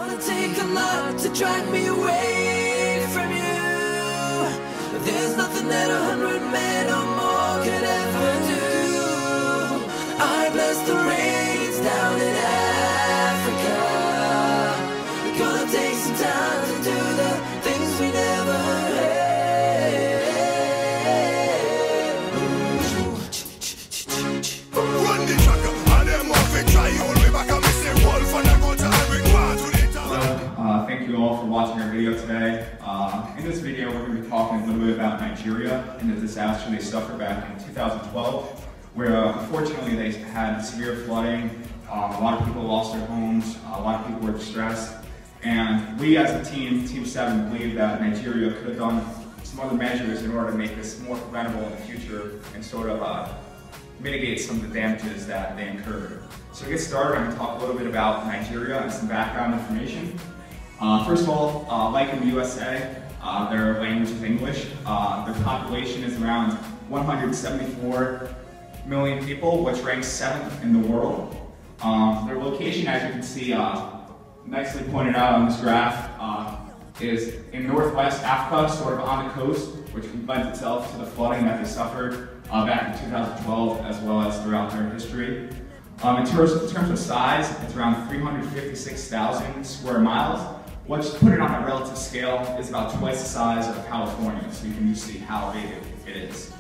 gonna take a lot to drag me away from you. There's nothing that 100 men or more could ever do. I bless the rains down in Africa. We're gonna take some time to do the things we never had. Run the tracker, and them off it, try hold me back, I'm missing wolf, and I go to Eric Barr to the top. Thank you all for watching our video today. In this video, we're going to be talking a little bit about Nigeria and the disaster they suffered back in 2012, where unfortunately they had severe flooding. A lot of people lost their homes, a lot of people were distressed, and we as a team, Team 7, believe that Nigeria could have done some other measures in order to make this more preventable in the future and sort of mitigate some of the damages that they incurred. So to get started, I'm going to talk a little bit about Nigeria and some background information. First of all, like in the USA, their language is English. Their population is around 174 million people, which ranks 7th in the world. Their location, as you can see, nicely pointed out on this graph, is in northwest Africa, sort of on the coast, which lends itself to the flooding that they suffered back in 2012, as well as throughout their history. In terms of size, it's around 356,000 square miles, which, to put it on a relative scale, is about twice the size of California, so you can just see how big it is.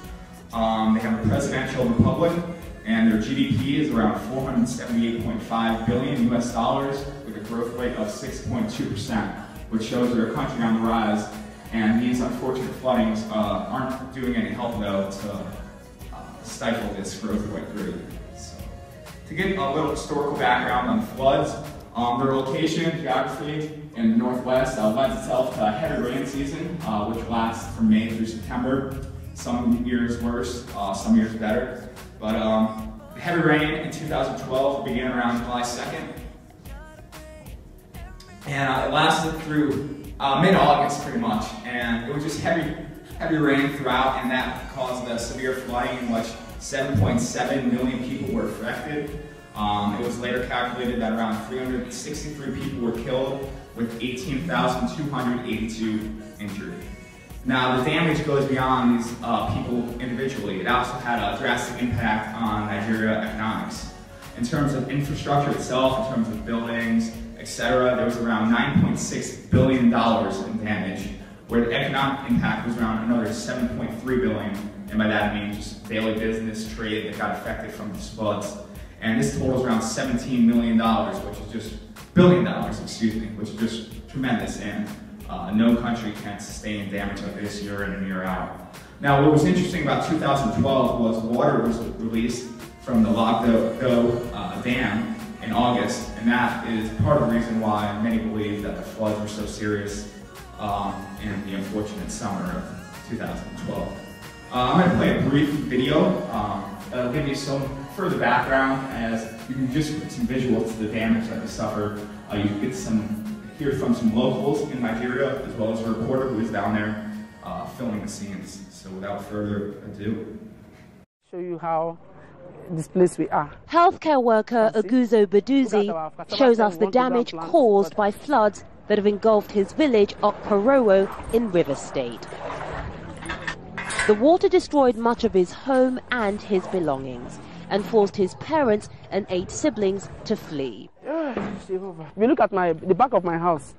They have a presidential republic, and their GDP is around $478.5 billion US dollars, with a growth rate of 6.2%, which shows they're a country on the rise. And these unfortunate floodings aren't doing any help, though, to stifle this growth rate. So, to get a little historical background on floods, their location, geography in the northwest lends itself to a heavy rain season, which lasts from May through September. Some years worse, some years better. But the heavy rain in 2012 began around July 2nd. And it lasted through mid-August pretty much. And it was just heavy rain throughout, and that caused a severe flooding in which 7.7 million people were affected. It was later calculated that around 363 people were killed, with 18,282 injured. Now, the damage goes beyond these people individually. It also had a drastic impact on Nigeria economics. In terms of infrastructure itself, in terms of buildings, etc., there was around $9.6 billion in damage, where the economic impact was around another $7.3 billion, and by that I mean just daily business, trade that got affected from these floods. And this totals around $17 million, which is just which is just tremendous, and no country can sustain damage like this year in and year out. Now, what was interesting about 2012 was water was released from the Lagdo Dam in August, and that is part of the reason why many believe that the floods were so serious in the unfortunate summer of 2012. I'm going to play a brief video that'll give you some further background, as you can just put some visuals to the damage that they suffered. You can get hear from some locals in Nigeria, as well as a reporter who is down there filming the scenes. So without further ado, show you how displaced we are. Healthcare worker Oguzo Baduzi shows us the damage caused by floods that have engulfed his village Okporowo in Rivers State. The water destroyed much of his home and his belongings, and forced his parents and 8 siblings to flee. If you look at the back of my house,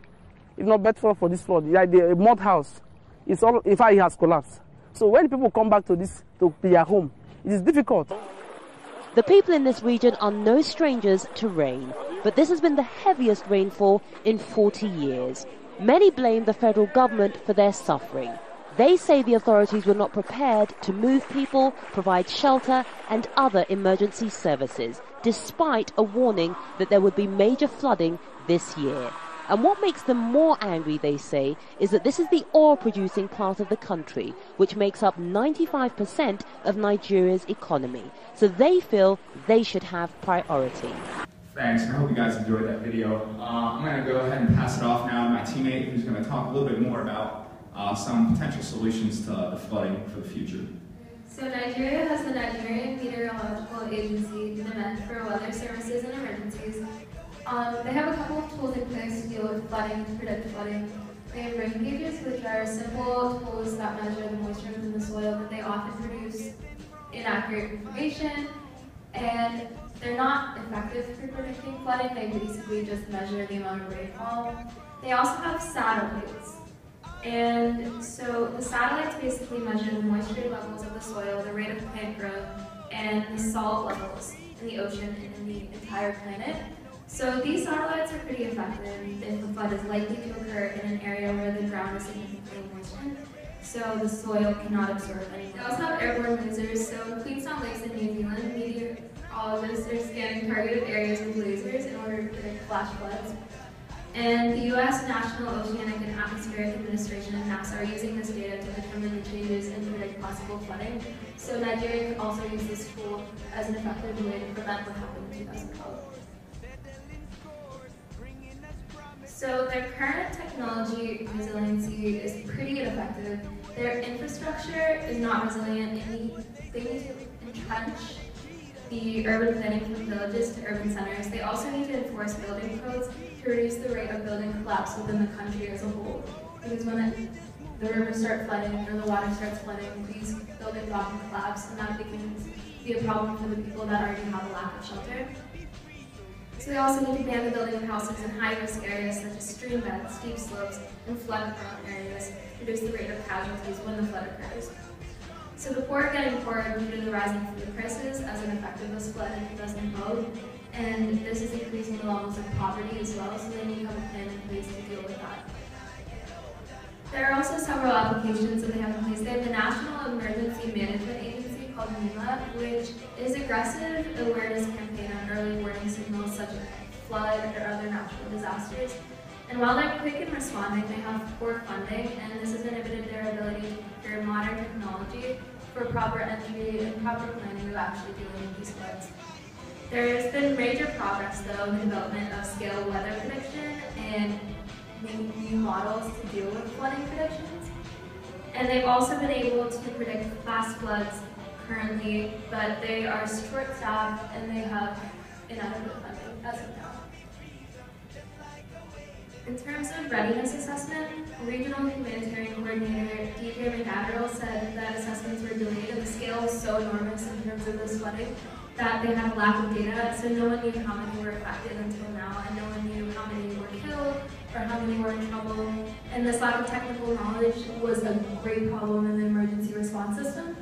it's not better for this flood. Like the mud house, it's all, in fact, it has collapsed. So when people come back to their home, it is difficult. The people in this region are no strangers to rain, but this has been the heaviest rainfall in 40 years. Many blame the federal government for their suffering. They say the authorities were not prepared to move people, provide shelter and other emergency services, despite a warning that there would be major flooding this year. And what makes them more angry, they say, is that this is the oil-producing part of the country, which makes up 95% of Nigeria's economy. So they feel they should have priority. Thanks, and I hope you guys enjoyed that video. I'm going to go ahead and pass it off now to my teammate, who's going to talk a little bit more about some potential solutions to the flooding for the future. So Nigeria has the Nigerian Meteorological Agency, the NIMET, for weather services and emergencies. They have a couple of tools in place to deal deal with flooding, predict flooding. They have rain gauges, which are simple tools that measure the moisture within the soil, but they often produce inaccurate information, and they're not effective for predicting flooding. They basically just measure the amount of rainfall. They also have satellites. And so the satellites basically measure the moisture levels of the soil, the rate of plant growth, and the salt levels in the ocean and in the entire planet. So these satellites are pretty effective if a flood is likely to occur in an area where the ground is significantly moistened, so the soil cannot absorb anything. They also have airborne lasers. So in Queenstown Lakes in New Zealand, meteorologists are scanning targeted areas with lasers in order to predict flash floods. And the U.S. National Oceanic and Atmospheric Administration and NASA are using this data to determine the changes and predict possible flooding. So Nigeria can also use this tool as an effective way to prevent what happened in 2012. So their current technology resiliency is pretty ineffective. Their infrastructure is not resilient, and they need to entrench the urban planning from villages to urban centers. They also need to enforce building codes to reduce the rate of building collapse within the country as a whole. Because when the rivers start flooding or the water starts flooding, these buildings often collapse, and that begins to be a problem for the people that already have a lack of shelter. So they also need to ban the building of houses in high-risk areas such as stream beds, steep slopes, and flood-prone areas to reduce the rate of casualties when the flood occurs. So the poor are getting poorer due to the rising food prices as an effect of this flood in 2012, and this is increasing the levels of poverty as well, so they need to have a plan in place to deal with that. There are also several applications that they have in place. They have the National Emergency Management Agency called NEMA, which is aggressive awareness campaign on early warning signals such as flood or other natural disasters. And while they're quick in responding, they have poor funding, and this has inhibited their ability to procure modern technology for proper entry and proper planning of actually dealing with these floods. There's been major progress, though, in the development of scale weather prediction and making new models to deal with flooding predictions. And they've also been able to predict fast floods currently, but they are short-staffed and they have inadequate funding as of now. In terms of readiness assessment, Regional Humanitarian Coordinator DJ McAdderall said that assessments were delayed and the scale was so enormous in terms of this flooding that they had a lack of data, so no one knew how many were affected until now, and no one knew how many were killed or how many were in trouble. And this lack of technical knowledge was a great problem in the emergency response system.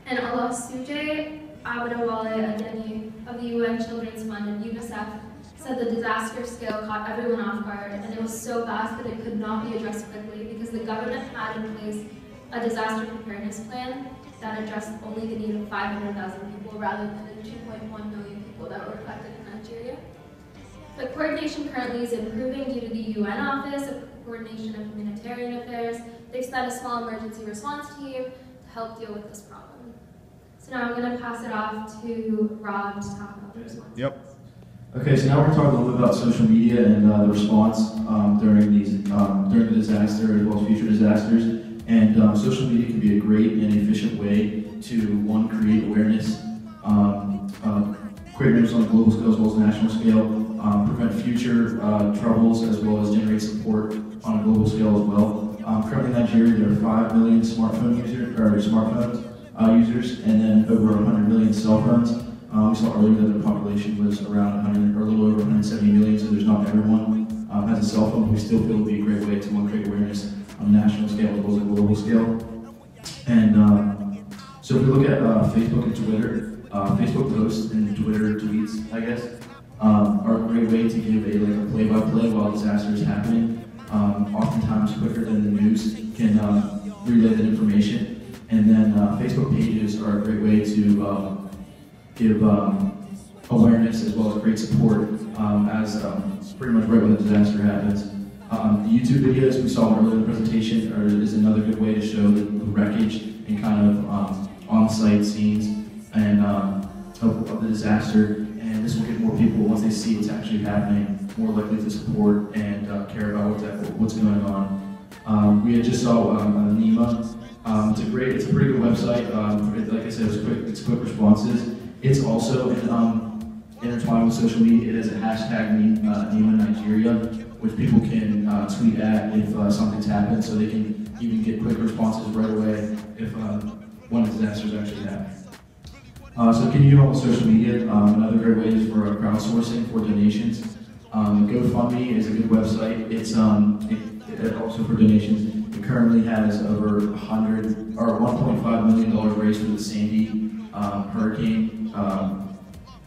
And Olusoji Abdulwale Adeni of the UN Children's Fund and UNICEF said the disaster scale caught everyone off guard, and it was so vast that it could not be addressed quickly because the government had in place a disaster preparedness plan that addressed only the need of 500,000 people rather than the 2.1 million people that were affected in Nigeria. The coordination currently is improving due to the UN Office of Coordination of Humanitarian Affairs. They've set a small emergency response team to help deal with this problem. So now I'm going to pass it off to Rob to talk about the response. Yep. Okay, so now we're talking a little bit about social media and the response during the disaster as well as future disasters. And social media can be a great and efficient way to, one, create awareness, create awareness on a global scale as well as national scale, prevent future troubles as well as generate support on a global scale as well. Currently in Nigeria, there are 5 million smartphone users, and then over 100 million cell phones. We saw earlier that the population was around 100, or a little over 170 million, so there's not everyone has a cell phone, but we still feel it would be a great way to, one, create awareness on a national scale as well as a global scale. And so if we look at Facebook and Twitter, Facebook posts and Twitter tweets, I guess, are a great way to give a play-by-play while disaster is happening. Oftentimes quicker than the news can relay that information. And then Facebook pages are a great way to give awareness as well as great support as pretty much right when the disaster happens. The YouTube videos we saw earlier in the presentation is another good way to show the wreckage and kind of on-site scenes and of the disaster. And this will get more people, once they see what's actually happening, more likely to support and care about what's going on. We had just saw NEMA. It's a pretty good website. Like I said, it's quick responses. It's also intertwined with social media. It has a hashtag NEMA Nigeria, tweet at if something's happened, so they can even get quick responses right away if one disaster is actually happening. So can you help with social media? Another great way is for crowdsourcing for donations. GoFundMe is a good website. It's also for donations. It currently has over $1.5 million raised for the Sandy hurricane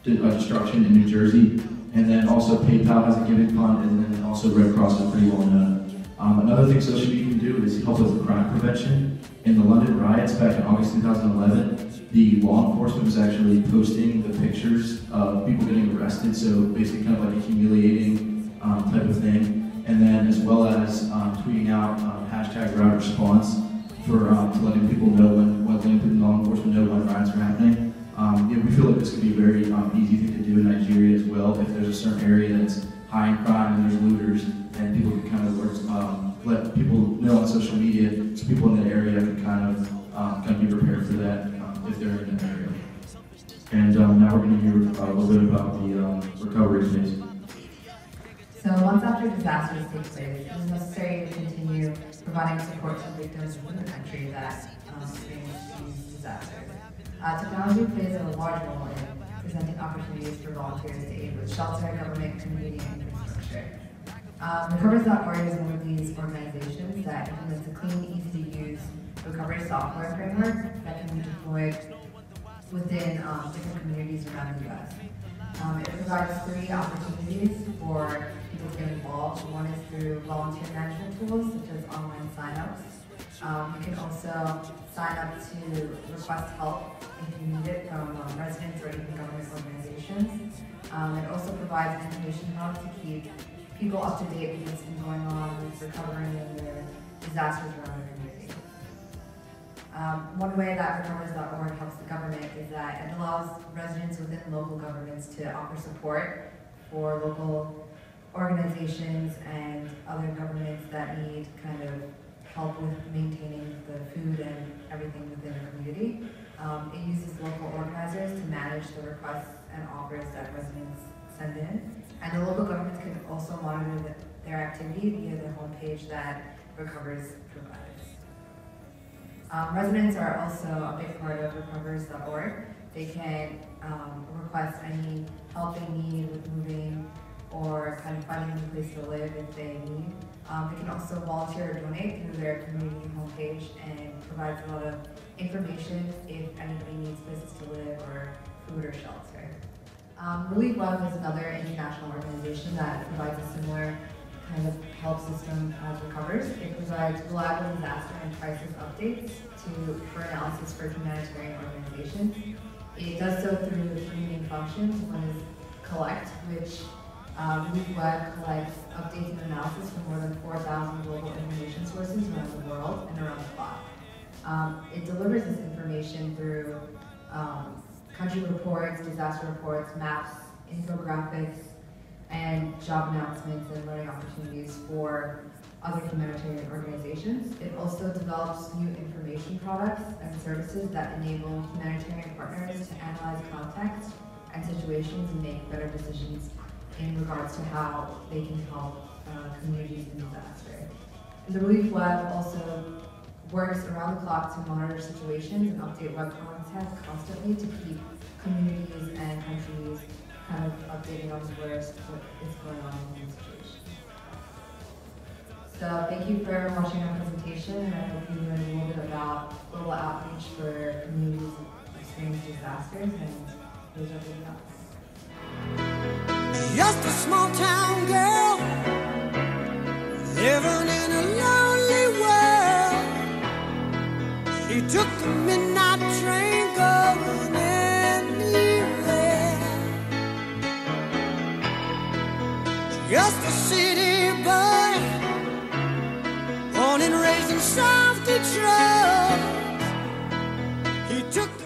destruction in New Jersey. And then also PayPal has a giving fund, and then also Red Cross is pretty well known. Another thing social media can do is help with crime prevention. In the London riots back in August 2011, the law enforcement was actually posting the pictures of people getting arrested, so basically kind of like a humiliating type of thing. And then as well as tweeting out hashtag riot response for letting people know letting law enforcement know when riots are happening. We feel like this could be a very easy thing to do in Nigeria as well. If there's a certain area that's high in crime and there's looters, and people can kind of let people know on social media, so people in that area can kind of be prepared for that if they're in that area. And now we're going to hear a little bit about the recovery phase. So once after disasters take place, it is necessary to continue providing support to victims within the country that experience these disasters. Technology plays a large role in presenting opportunities for volunteers to aid with shelter, government, community, and infrastructure. Recoveries.org is one of these organizations that implements a clean, easy-to-use recovery software framework that can be deployed within different communities around the U.S. It provides 3 opportunities for people to get involved. One is through volunteer management tools, such as online signups. You can also sign up to request help if you need it from residents or even government organizations. It also provides an information hub to keep people up to date with what's been going on with recovering and the disasters around the community. One way that Recoveries.org helps the government is that it allows residents within local governments to offer support for local organizations and other governments that need kind of help with maintaining the food and everything within the community. It uses local organizers to manage the requests and offers that residents send in. And the local governments can also monitor their activity via the homepage that Recoveries provides. Residents are also a big part of Recoveries.org. They can request any help they need with moving or kind of finding a new place to live if they need. They can also volunteer or donate through their community homepage and provides a lot of information if anybody needs places to live or food or shelter. Relief Web is another international organization that provides a similar kind of help system as Recovers. It provides reliable disaster and crisis updates for analysis for humanitarian organizations. It does so through 3 main functions. One is collect, which Relief Web collects updates and analysis from more than 4,000 global information sources around the world and around the clock. It delivers this information through country reports, disaster reports, maps, infographics, and job announcements and learning opportunities for other humanitarian organizations. It also develops new information products and services that enable humanitarian partners to analyze context and situations and make better decisions in regards to how they can help communities in disaster. The Relief Web also works around the clock to monitor situations and update web content constantly to keep communities and countries kind of updating on what is going on in the situation. So thank you for watching our presentation, and I hope you learned a little bit about global outreach for communities experiencing disasters, and those are the updates. Just a small town girl living in a lonely world. She took the midnight train going anywhere. Just a city boy, born and raised in South Detroit. He took the